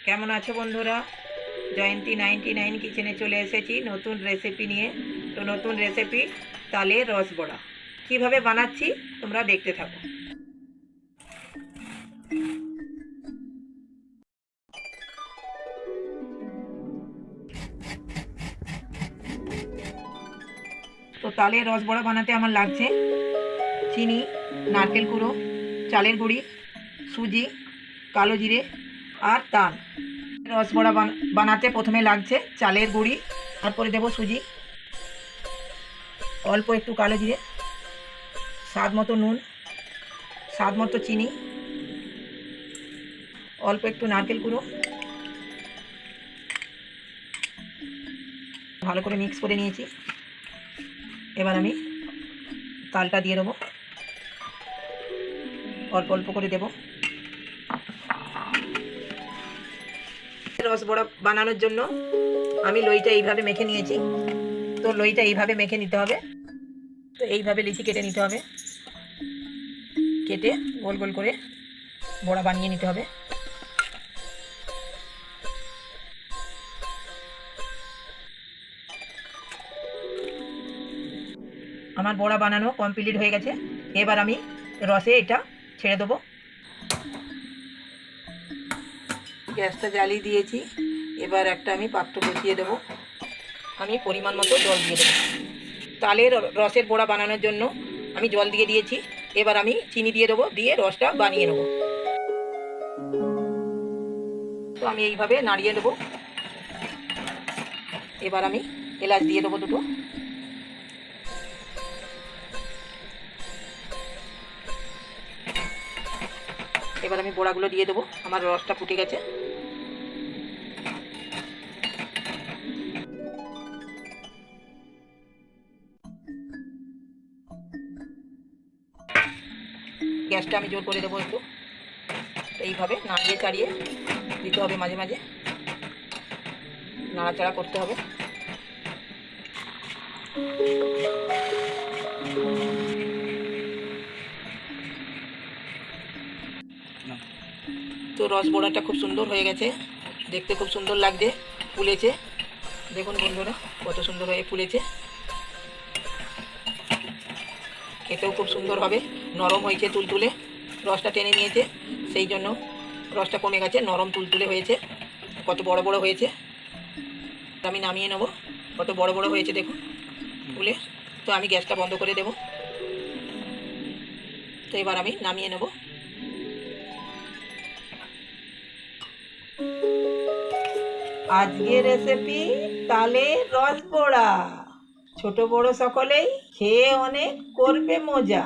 কেমন আছো বন্ধুরা? জয়ন্তী 99 কিচেনে চলে এসেছি নতুন রেসিপি নিয়ে। তো নতুন রেসিপি তালের রসবড়া কিভাবে বানাচ্ছি তোমরা দেখতে থাকো। তো তালের রসবড়া বানাতে আমার লাগছে চিনি, নারকেল কুড়ো, চালের গুঁড়ি, সুজি, কালো জিরে আর তাল। রসবড়া বানাতে প্রথমে লাগছে চালের গুঁড়ি, তারপরে দেবো সুজি, অল্প একটু কালো জিরে, স্বাদ মতো নুন, স্বাদ মতো চিনি, অল্প একটু নারকেল কুড়ো। ভালো করে মিক্স করে নিয়েছি। এবার আমি তালটা দিয়ে দেবো, অল্প অল্প করে দেবো। রসবড়া বানানোর জন্য আমি লইটা এইভাবে মেখে নিয়েছি। তো লইটা এইভাবে মেখে নিতে হবে। তো এইভাবে লিচি কেটে নিতে হবে, কেটে গোল গোল করে বড়া বানিয়ে নিতে হবে। আমার বড়া বানানো কমপ্লিট হয়ে গেছে। এবার আমি রসে এটা ছেড়ে দেবো। গ্যাসটা জ্বালিয়ে দিয়েছি। এবার একটা আমি পাত্র বসিয়ে দেবো। আমি পরিমাণ মতো জল দিয়ে দেবো। তালের রসের বড়া বানানোর জন্য আমি জল দিয়ে দিয়েছি। এবার আমি চিনি দিয়ে দেবো, দিয়ে রসটা বানিয়ে নেবো। তো আমি এইভাবে নাড়িয়ে দেবো। এবার আমি এলাচ দিয়ে দেবো দুটো। এবার আমি বড়াগুলো দিয়ে দেবো। আমার রসটা ফুটে গেছে। গ্যাসটা আমি জোর করে দেবো একটু। এইভাবে নাড়িয়ে চাড়িয়ে দিতে হবে, মাঝে মাঝে নাড়াচাড়া করতে হবে। তো রস বড়াটা খুব সুন্দর হয়ে গেছে, দেখতে খুব সুন্দর লাগছে, ফুলেছে। দেখুন বন্ধুরা কত সুন্দর হয়ে ফুলেছে। খেতেও খুব সুন্দর হবে, নরম হয়েছে, তুলতুলে। রসটা টেনে নিয়েছে, সেই জন্য রসটা কমে গেছে, নরম তুলতুলে হয়েছে। কত বড় বড় হয়েছে। আমি নামিয়ে নেবো। কত বড় বড় হয়েছে দেখুন ফুলে। তো আমি গ্যাসটা বন্ধ করে দেব। তো এবার আমি নামিয়ে নেব। আজকের রেসিপি তালের রসবড়া। ছোট বড় সকলেই খেয়ে অনেক করবে মজা।